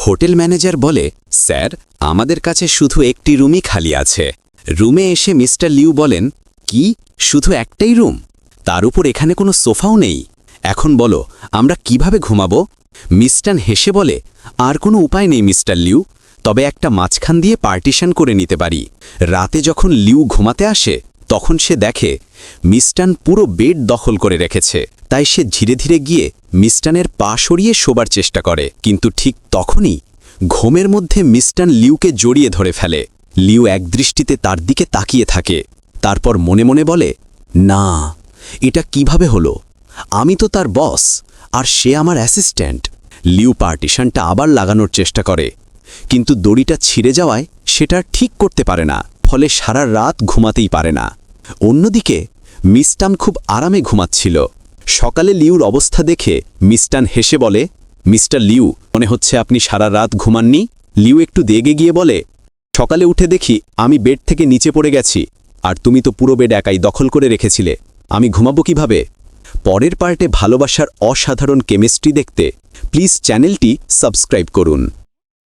Hotel manager বলে, sir, আমাদের কাছে শুধু একটি রুমই খালি আছে। রুমে এসে মিস্টার লিউ বলেন, কি, শুধু একটাই রুম? তার উপর এখানে কোনো সোফাও নেই। এখন বলো, আমরা কিভাবে ঘুমাবো? মিস্টান হেসে বলে, আর কোনো উপায় নেই মিস্টার লিউ, তবে একটা মাঝখান দিয়ে পার্টিশন করে নিতে পারি। রাতে যখন লিউ ঘুমাতে আসে তখন সে দেখে মিস্টান পুরো বেড দখল করে রেখেছে। তাই সে ধীরে ধীরে গিয়ে মিস্টানের পা সরিয়ে শোবার চেষ্টা করে, কিন্তু ঠিক তখনই ঘুমের মধ্যে মিস্টান লিউকে জড়িয়ে ধরে ফেলে। লিউ একদৃষ্টিতে তার দিকে তাকিয়ে থাকে, তারপর মনে মনে বলে, না, এটা কিভাবে হলো? আমি তো তার বস, আর সে আমার অ্যাসিস্ট্যান্ট। লিউ পার্টিশনটা আবার লাগানোর চেষ্টা করে, কিন্তু দড়িটা ছিঁড়ে যাওয়ায় সেটা ঠিক করতে পারে না, ফলে সারা রাত ঘুমাতেই পারে না। অন্যদিকে মিস্টান খুব আরামে ঘুমাচ্ছিল। সকালে লিউর অবস্থা দেখে মিস্টান হেসে বলে, মিস্টার লিউ, মনে হচ্ছে আপনি সারা রাত ঘুমাননি। লিউ একটু দেগে গিয়ে বলে, সকালে উঠে দেখি আমি বেড থেকে নিচে পড়ে গেছি, আর তুমি তো পুরো বেড একাই দখল করে রেখেছিলে। আমি ঘুমাবো কিভাবে? পরের পার্টে ভালোবাসার অসাধারণ কেমিস্ট্রি দেখতে প্লিজ চ্যানেলটি সাবস্ক্রাইব করুন।